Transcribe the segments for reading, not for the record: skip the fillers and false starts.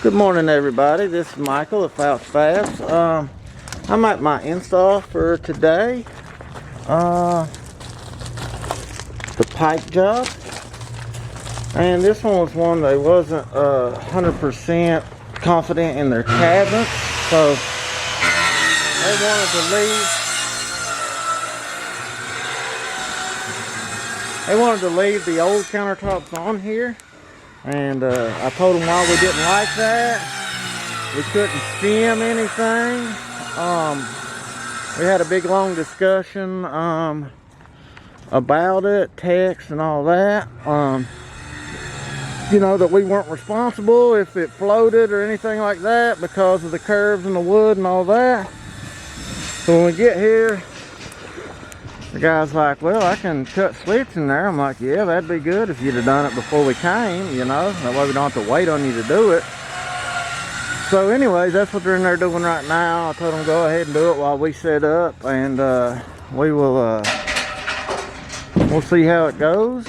Good morning, everybody. This is Michael of FABS. I'm at my install for today. The pipe job, and this one was one they wasn't 100% confident in their cabinets, so they wanted to leave the old countertops on here. And I told them why we didn't like that. We couldn't skim anything. We had a big long discussion about it, text and all that. You know, that we weren't responsible if it floated or anything like that because of the curves in the wood and all that. So when we get here, the guy's like, well, I can cut slits in there. I'm like, yeah, that'd be good if you'd have done it before we came, you know. That way we don't have to wait on you to do it. So anyways, that's what they're in there doing right now. I told them go ahead and do it while we set up, and we will we'll see how it goes.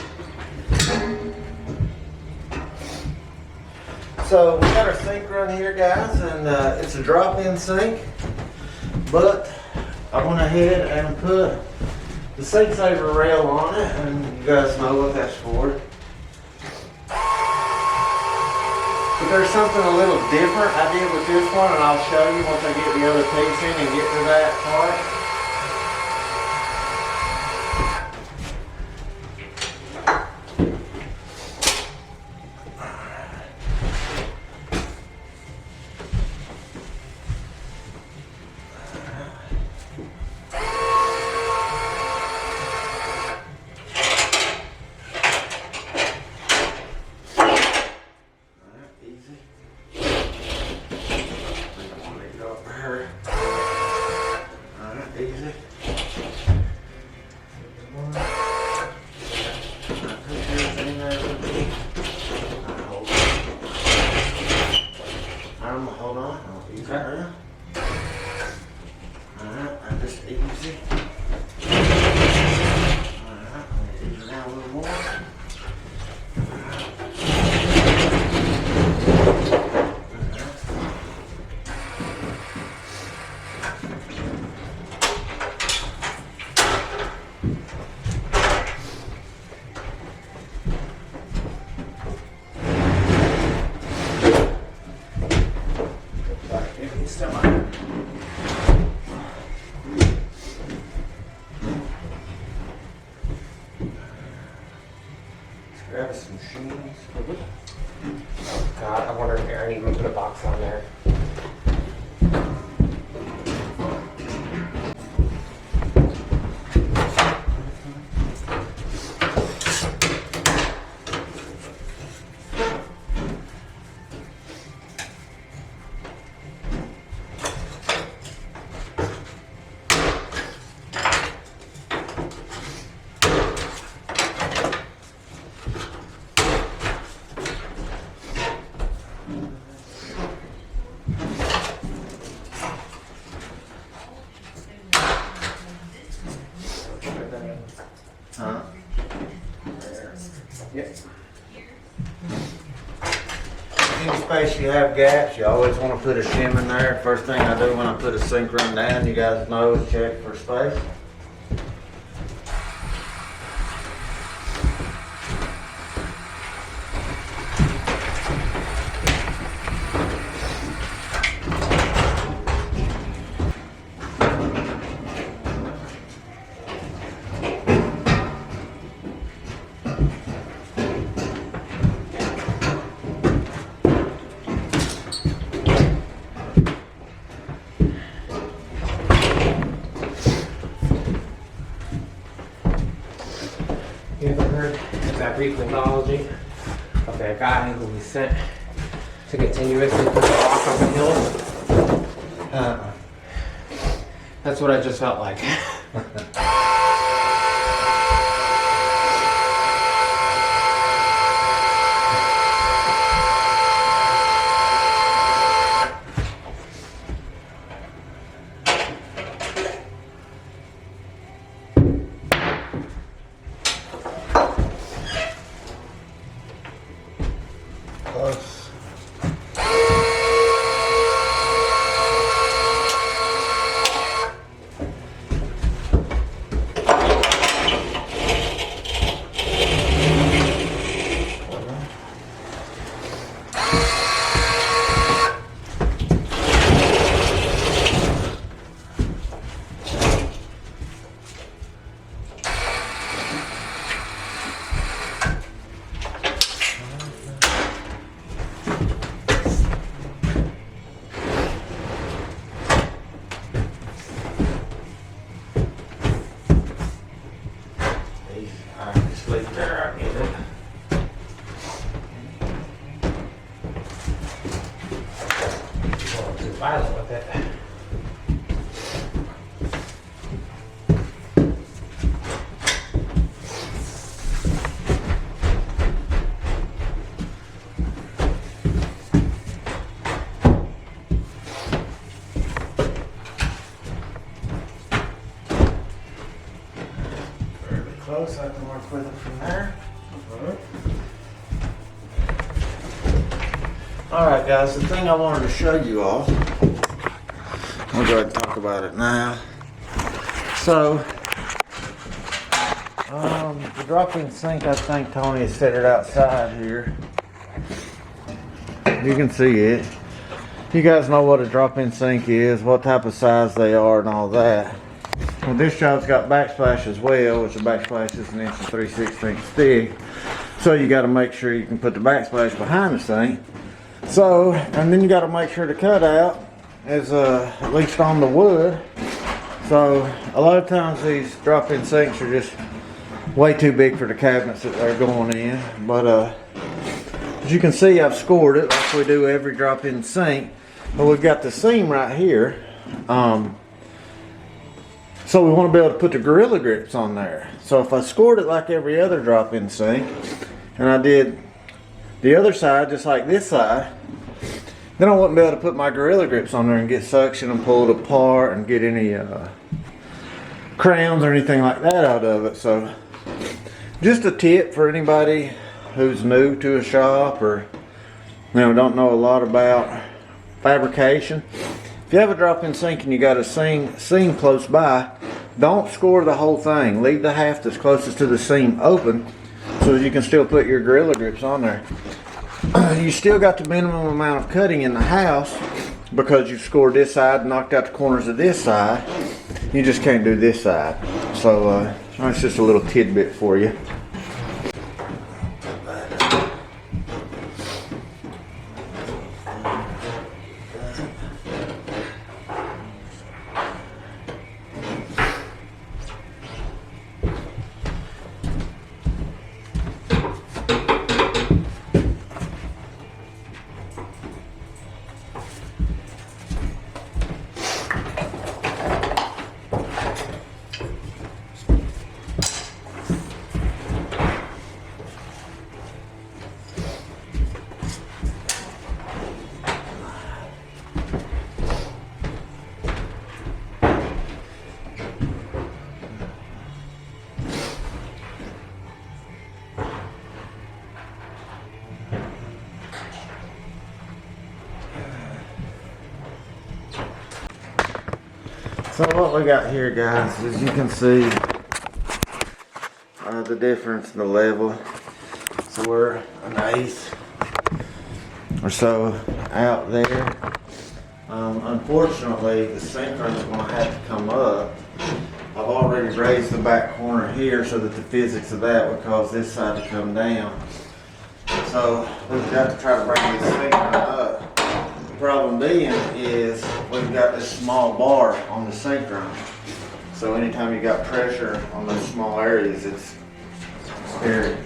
So we got our sink run here, guys, and it's a drop-in sink, but I went ahead and put the sink saver rail on it, and you guys know what that's for. But there's something a little different I did with this one, and I'll show you once I get the other piece in and get to that part. Hold on, I'll ease it around. Alright, I'm just easy. Alright, I'm going to ease it down a little more. Grab some machines. Oh God, I wonder if Aaron even put a box on there. Huh? Yep. Any space you have gaps, you always want to put a shim in there. First thing I do when I put a sink run down, you guys know, is check for space. You ever heard of that reflexology of that guy who we sent to continuously put the rock on the hill? That's what I just felt like. Close. violent with it. Fairly close, I can work with it from there. Alright guys, the thing I wanted to show you all, I'll go ahead and talk about it now. So, the drop-in sink, I think Tony has set it outside here. You can see it. You guys know what a drop-in sink is, what type of size they are and all that. Well, this job's got backsplash as well, which the backsplash is 1 3/16 thick. So you got to make sure you can put the backsplash behind the sink. So, and then you got to make sure the cutout is at least on the wood. So a lot of times these drop-in sinks are just way too big for the cabinets that they're going in. But as you can see, I've scored it like we do every drop-in sink. But we've got the seam right here. So we want to be able to put the Gorilla Grips on there. So if I scored it like every other drop-in sink, and I did the other side just like this side, then I wouldn't be able to put my Gorilla Grips on there and get suction and pull it apart and get any crowns or anything like that out of it. So just a tip for anybody who's new to a shop or don't know a lot about fabrication. If you have a drop-in sink and you got a seam close by, don't score the whole thing. Leave the half that's closest to the seam open so that you can still put your Gorilla Grips on there. You still got the minimum amount of cutting in the house because you've scored this side and knocked out the corners of this side. You just can't do this side. So that's just a little tidbit for you. So what we got here, guys, is you can see the difference in the level. So we're an 1/8 or so out there. Unfortunately, the sink run is going to have to come up. I've already raised the back corner here so that the physics of that would cause this side to come down. So we've got to try to bring this sink run up. The problem being is we've got this small bar on the sink run. So anytime you got pressure on those small areas, it's scary.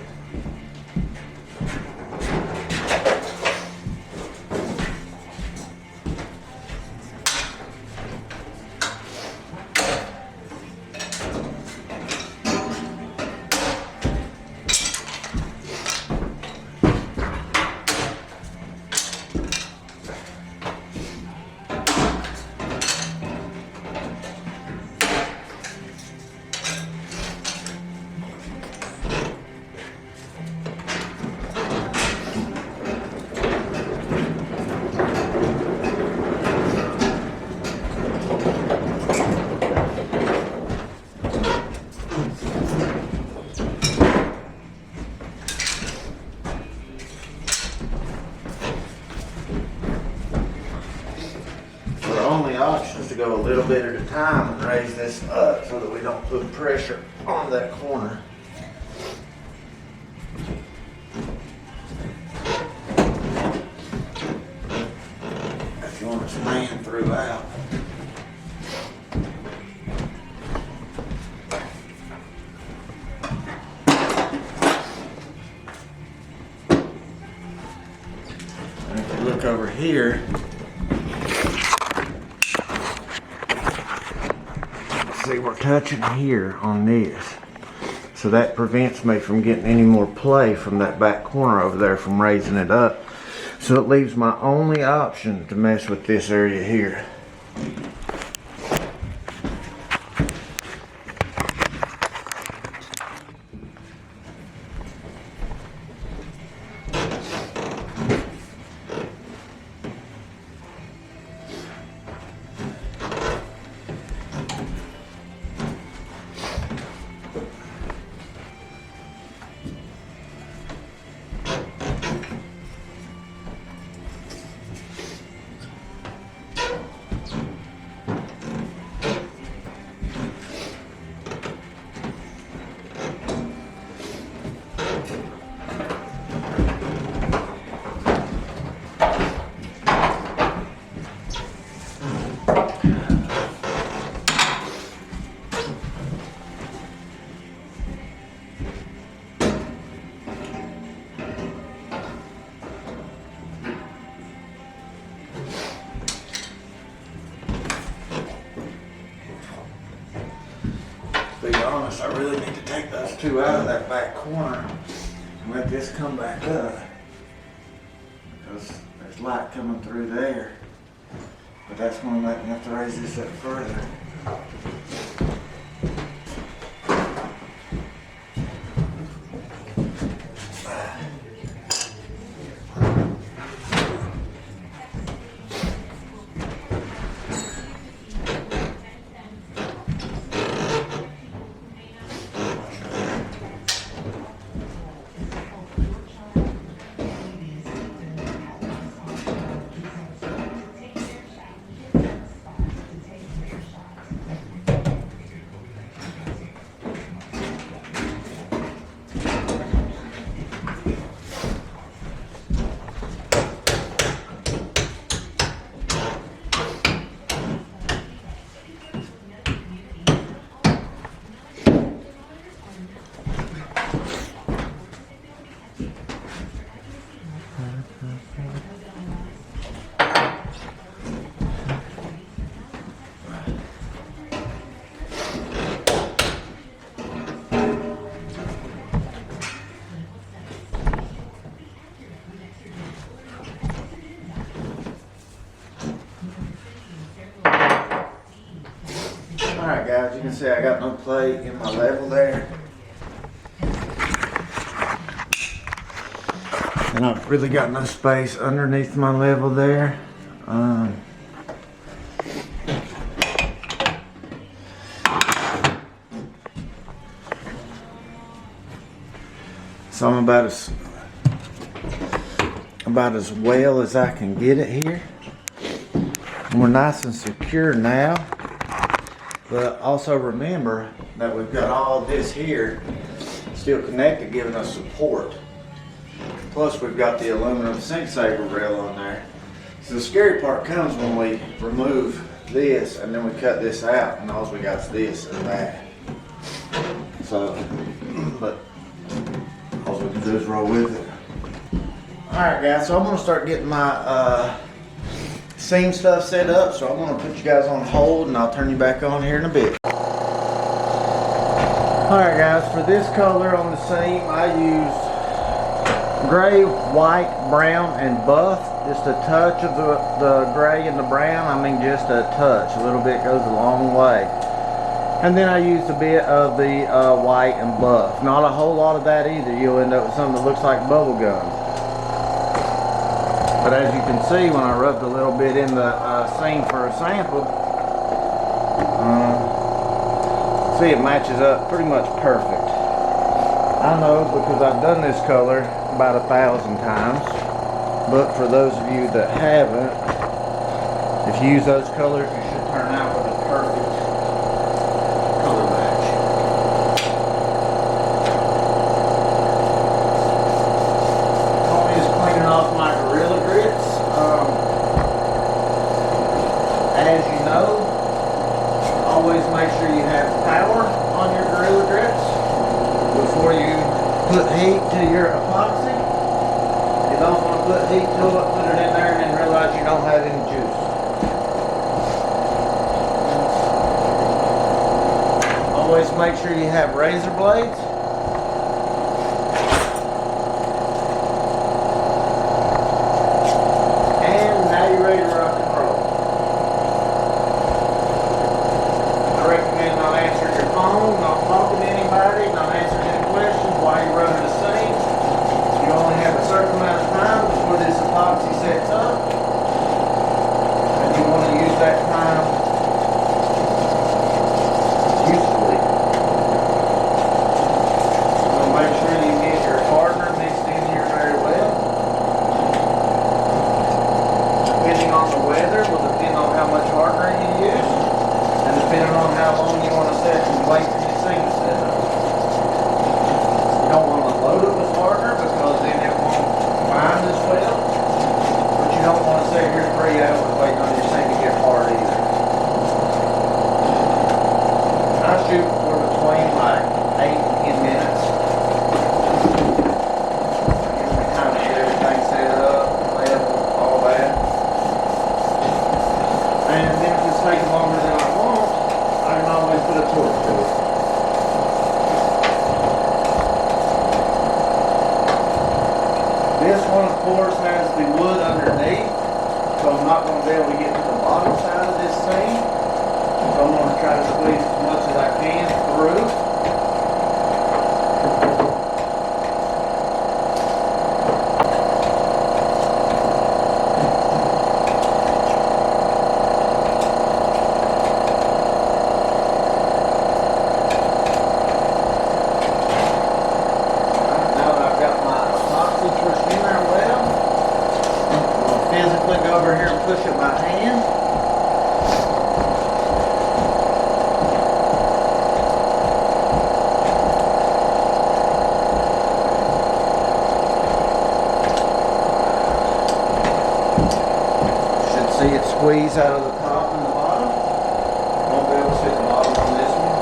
Only option is to go a little bit at a time and raise this up so that we don't put pressure on that corner. If you want to span throughout. And if you look over here, see we're touching here on this. So that prevents me from getting any more play from that back corner over there from raising it up. So it leaves my only option to mess with this area here. To be honest, I really need to take those two out of that back corner and let this come back up, because there's light coming through there, but that's going to make me have to raise this up further. Alright guys, you can see I got no plate in my level there. And I've really got no space underneath my level there. So I'm about as well as I can get it here. And we're nice and secure now. But also remember that we've got all this here still connected, giving us support. Plus we've got the aluminum sink saver rail on there. So the scary part comes when we remove this and then we cut this out and all we got is this and that. So, but all we can do is roll with it. Alright guys, so I'm going to start getting my seam stuff set up, so I'm going to put you guys on hold and I'll turn you back on here in a bit. Alright guys, for this color on the seam I used gray, white, brown, and buff. Just a touch of the gray and the brown. I mean just a touch. A little bit goes a long way. And then I used a bit of the white and buff. Not a whole lot of that either. You'll end up with something that looks like bubble gum. But as you can see, when I rubbed a little bit in the seam for a sample, see, it matches up pretty much perfect. I know because I've done this color about 1,000 times, but for those of you that haven't, if you use those colors, you should turn out with a perfect color match. I'm just cleaning off my Gorilla Grits. As you know, always make sure you have power on your Gorilla Grits before you put heat to your epoxy. You don't want to put heat to it, put it in there, and then realize you don't have any juice. Always make sure you have razor blades. And now you're ready to rock and roll. I recommend not answering your phone, not talking to anybody, not answering any questions while you're running the scene. You only have a certain amount of time before this epoxy sets up. And you want to use that time usefully. So make sure you get your hardener mixed in here very well. Depending on the weather will depend on how much hardener you use, and depending on how long you want to set and wait for your scene to set up. You don't want to load it with hardener because then it won't bind as well, but you don't want to sit here 3 hours waiting on your scene to get hard either. I shoot for between like 8 and 10 minutes. Usually kind of get everything set up, level, all that. And then if it's taking longer than I want, I can always put a torch to it. This one, of course, has the wood underneath, so I'm not going to be able to get to the bottom side of this seam. So I'm going to try to squeeze as much as I can through. Now that I've got my epoxy pushed in there well, I'm going to physically go over here and push it by hand. See it squeeze out of the top and the bottom. Won't be able to see the bottom on this one.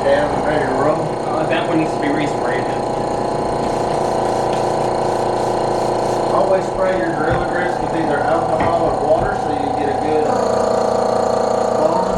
Down and ready to roll. That one needs to be resprayed. Always spray your Gorilla Grease with either alcohol or water so you get a good bond.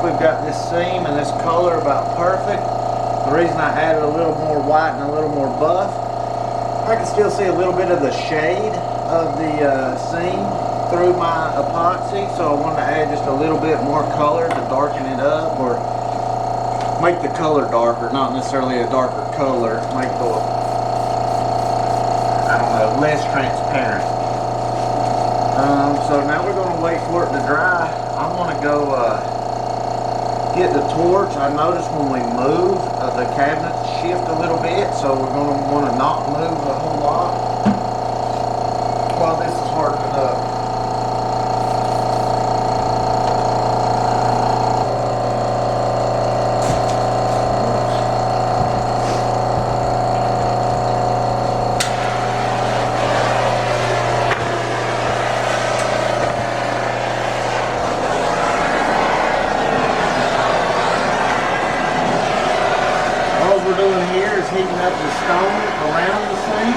We've got this seam and this color about perfect. The reason I added a little more white and a little more buff, I can still see a little bit of the shade of the seam through my epoxy, so I wanted to add just a little bit more color to darken it up or make the color darker, not necessarily a darker color, make the, I don't know, less transparent. So now we're going to wait for it to dry. I'm going to go get the torch. I noticed when we move, the cabinets shift a little bit, so we're going to want to not move a whole lot while this is hardening up. We're doing here is heating up the stone around the seam.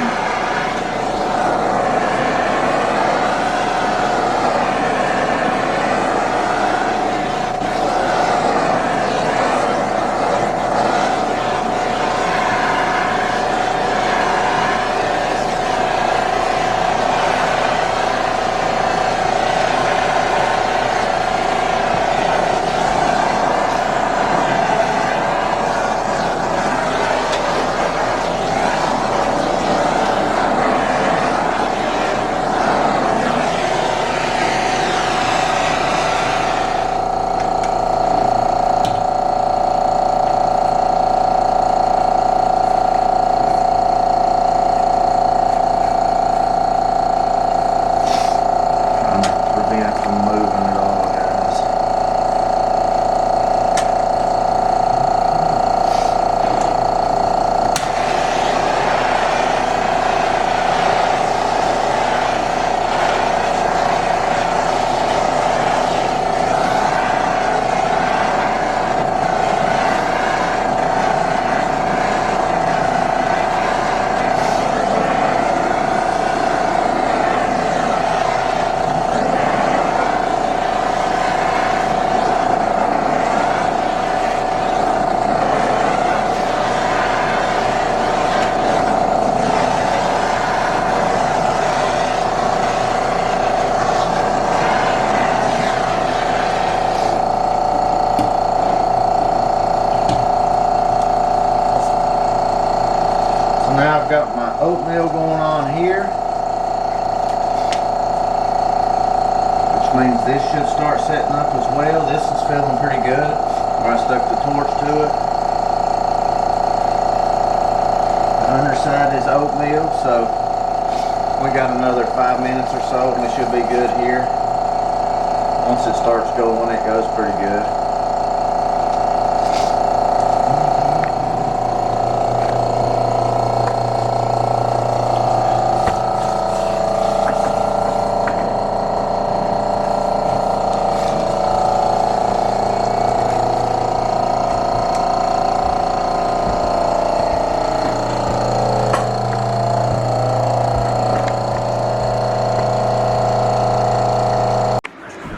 Now I've got my oatmeal going on here, which means this should start setting up as well. This is feeling pretty good where I stuck the torch to it. The underside is oatmeal, so we got another 5 minutes or so and we should be good here. Once it starts going, it goes pretty good.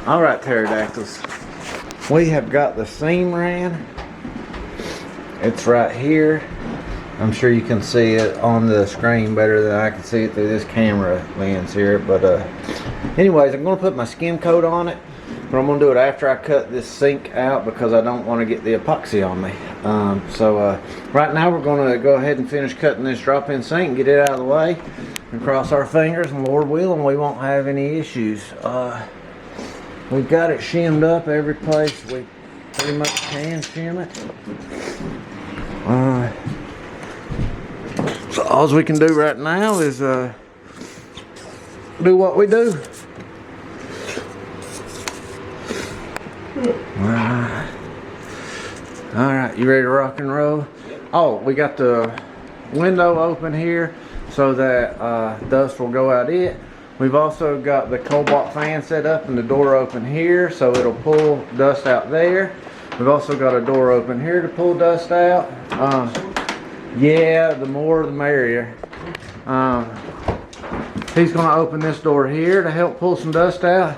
Alright, pterodactyls, we have got the seam ran. It's right here. I'm sure you can see it on the screen better than I can see it through this camera lens here. But anyways, I'm going to put my skim coat on it, but I'm going to do it after I cut this sink out because I don't want to get the epoxy on me. Right now we're going to go ahead and finish cutting this drop-in sink and get it out of the way and cross our fingers, and Lord willing we won't have any issues. We've got it shimmed up every place we pretty much can shim it. So all we can do right now is do what we do. Alright, you ready to rock and roll? Oh, we got the window open here so that dust will go out it. We've also got the cobalt fan set up and the door open here, so it'll pull dust out there. We've also got a door open here to pull dust out. Yeah, the more the merrier. He's going to open this door here to help pull some dust out,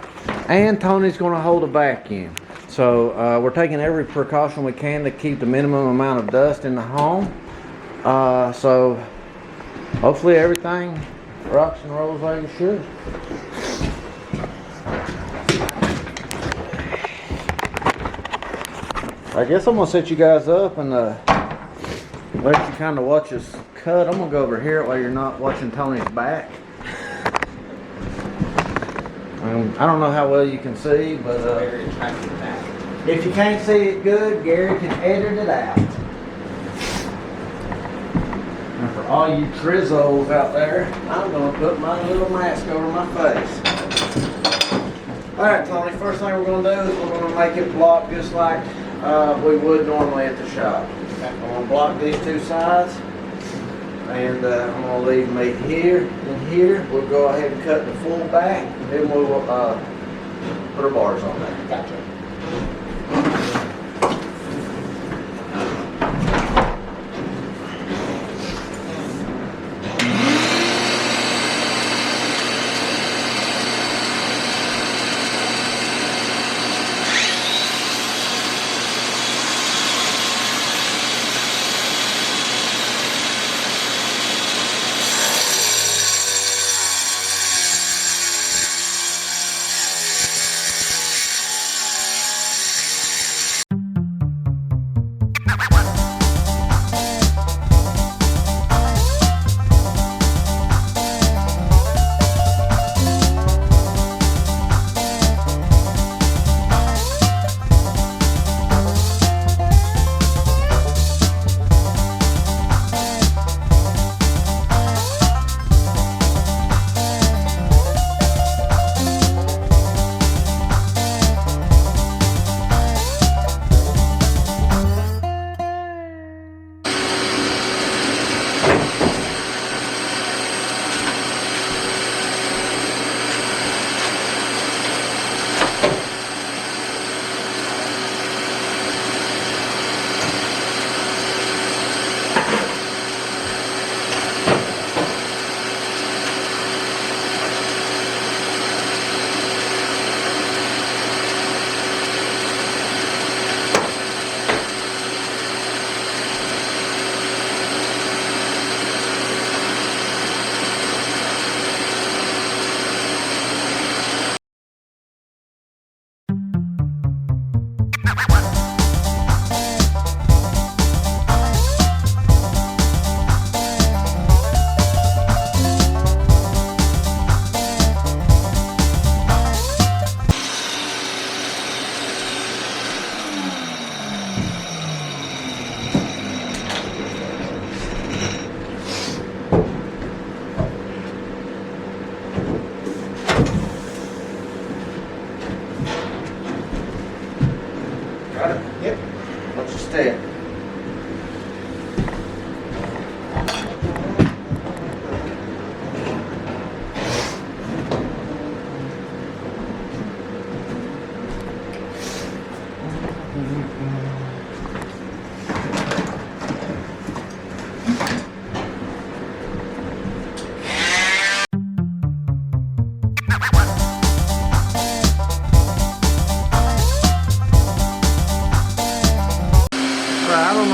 and Tony's going to hold a vacuum. So we're taking every precaution we can to keep the minimum amount of dust in the home. So hopefully everything rocks and rolls like it should. I guess I'm gonna set you guys up and let you kind of watch us cut. I'm gonna go over here while you're not watching Tony's back. I don't know how well you can see, but very attractive back. If you can't see it good, Gary can edit it out. And for all you trizzos out there, I'm going to put my little mask over my face. Alright, Tony, first thing we're going to do is we're going to make it block just like we would normally at the shop. I'm going to block these two sides. And I'm going to leave meat here and here. We'll go ahead and cut the full back. Then we'll put our bars on there. Gotcha.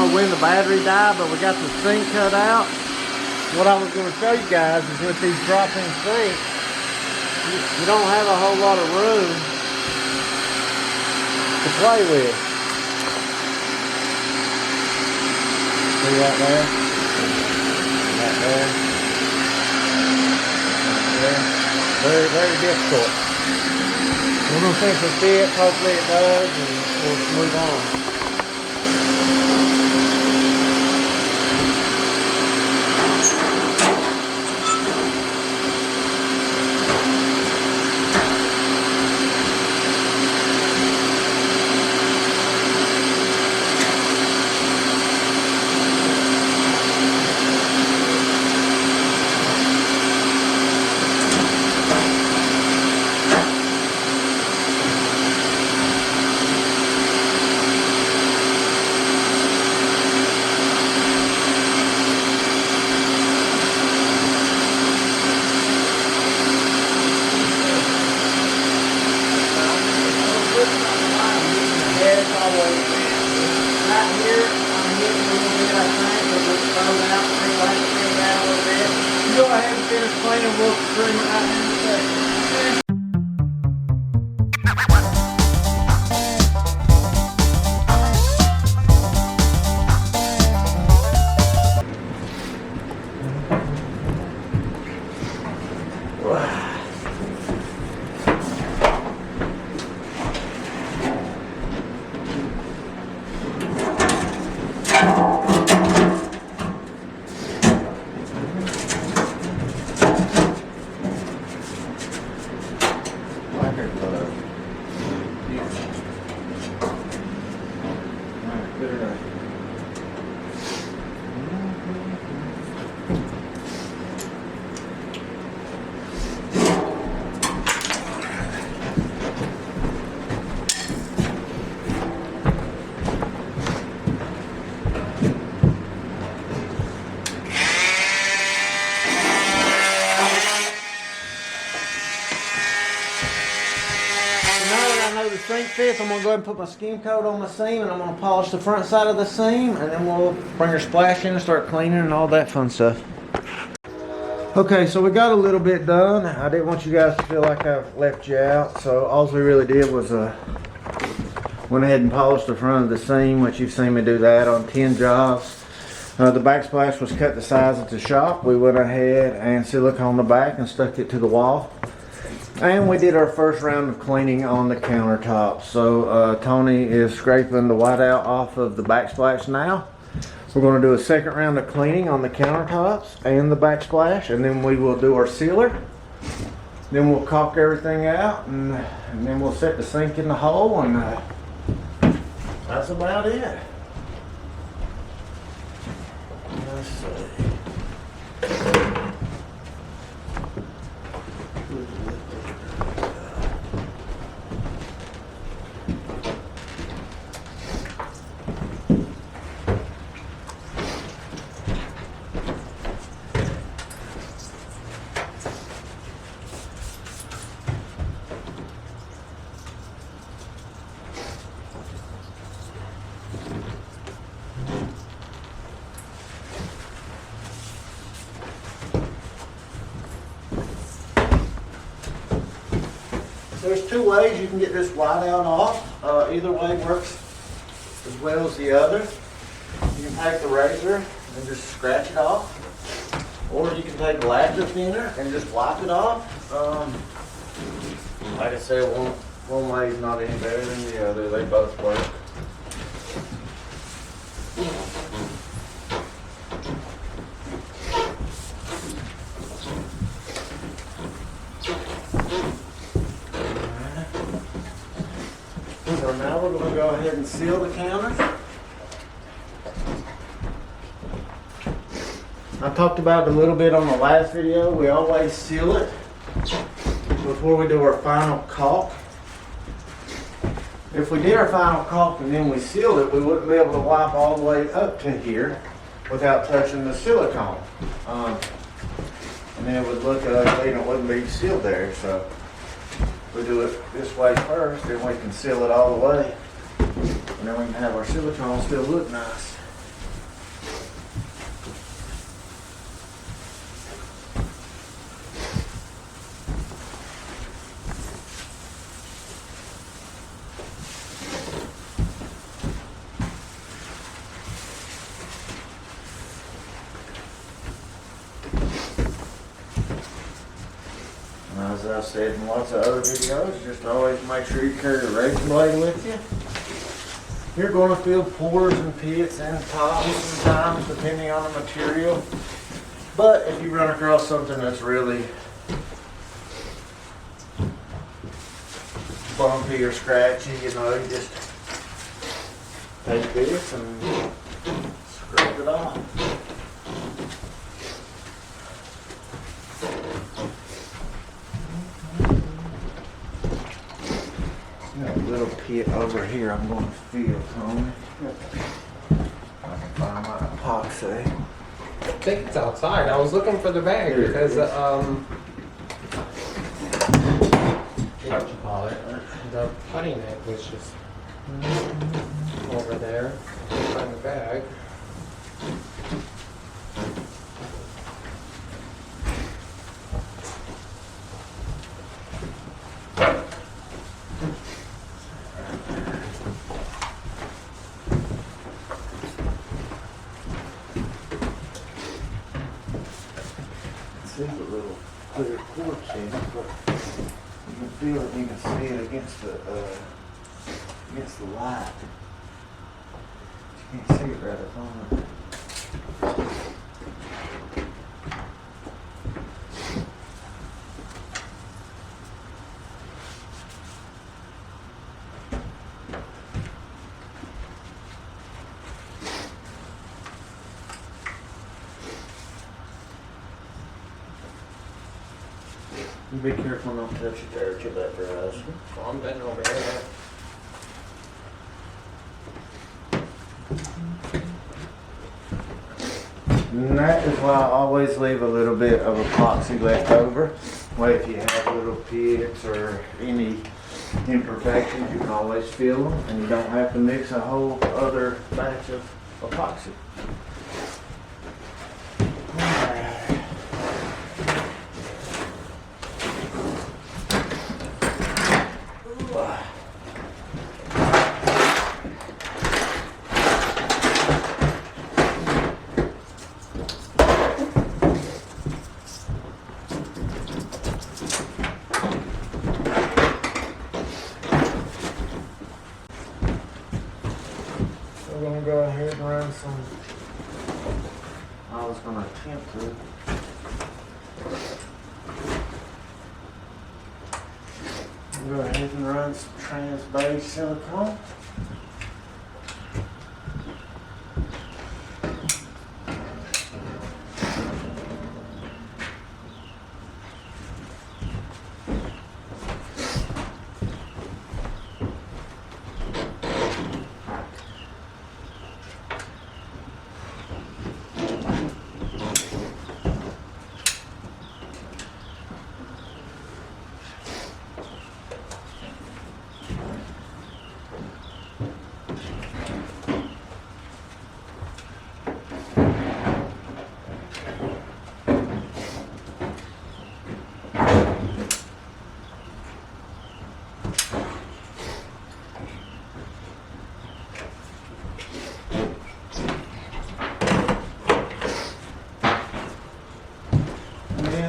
When the battery died, but we got the sink cut out. What I was going to show you guys is with these drop-in sinks, you don't have a whole lot of room to play with. See right there? Right there. Right there. Very, very difficult. We're going to see if it fits. Hopefully it does, and we'll move on. know the sink fits, I'm gonna go ahead and put my skim coat on the seam, and I'm gonna polish the front side of the seam, and then we'll bring our splash in and start cleaning and all that fun stuff. Okay, so we got a little bit done. I didn't want you guys to feel like I left you out, so all we really did was went ahead and polished the front of the seam, which you've seen me do that on 10 jobs. The backsplash was cut to size at the shop. We went ahead and siliconed the back and stuck it to the wall. And we did our first round of cleaning on the countertop. So Tony is scraping the whiteout off of the backsplash now. We're going to do a second round of cleaning on the countertops and the backsplash, and then we will do our sealer. Then we'll caulk everything out, and then we'll set the sink in the hole, and that's about it. Let's see. There's two ways you can get this whiteout off. Either way works as well as the other. You can take the razor and just scratch it off, or you can take the lacquer thinner and just wipe it off. Like I said, one way is not any better than the other. They both work. So now we're going to go ahead and seal the counter. I talked about it a little bit on the last video. We always seal it before we do our final caulk. If we did our final caulk and then we sealed it, we wouldn't be able to wipe all the way up to here without touching the silicone. And then it would look ugly and it wouldn't be sealed there. So we do it this way first, then we can seal it all the way, and then we can have our silicone still look nice. As I've said in lots of other videos, just always make sure you carry a razor blade with you. You're going to feel pores and pits and pops sometimes, depending on the material. But if you run across something that's really bumpy or scratchy, you know, you just take this and scrape it off. Got a little pit over here I'm going to feel, Tony. I can find my epoxy. I think it's outside. I was looking for the bag because what you call it? The putty net was just over there. Find the bag. There's a little clear quartz in it, but you can feel it, you can see it against the light. You can't see it right up on it. You be careful not to touch it there, till that dries. Oh, I'm bending over here. And that is why I always leave a little bit of epoxy left over. Well, if you have little pits or any imperfections, you can always fill them, and you don't have to mix a whole other batch of epoxy. We're gonna go ahead and run some. I was gonna attempt to. Go ahead and run some trans-base silicone.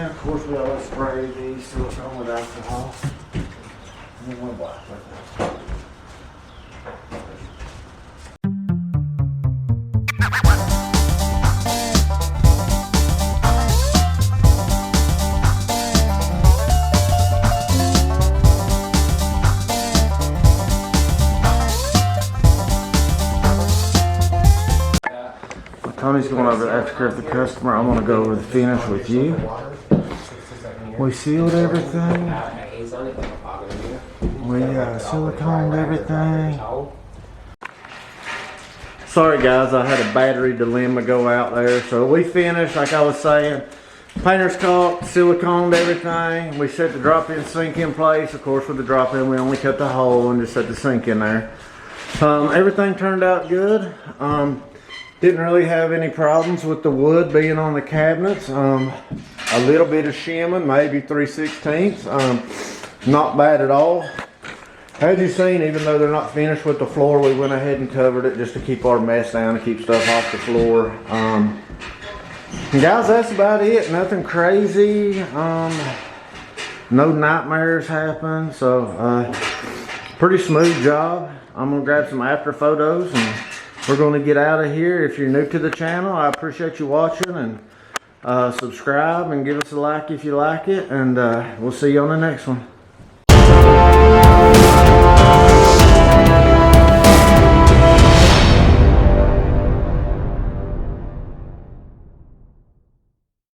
Of course, we always spray these silicone with alcohol. And then we'll black with that. Tony's going over to after care of the customer. I'm going to go over the finish with you. We sealed everything. We siliconed everything. Sorry guys, I had a battery dilemma go out there. So we finished, like I was saying. Painter's caulk, siliconed everything. We set the drop-in sink in place. Of course, with the drop-in, we only cut the hole and just set the sink in there. Everything turned out good. Didn't really have any problems with the wood being on the cabinets. A little bit of shimming, maybe 3/16. Not bad at all. As you've seen, even though they're not finished with the floor, we went ahead and covered it just to keep our mess down and keep stuff off the floor. And guys, that's about it. Nothing crazy. No nightmares happen. So pretty smooth job. I'm gonna grab some after photos and we're going to get out of here. If you're new to the channel, I appreciate you watching, and subscribe and give us a like if you like it, and we'll see you on the next one.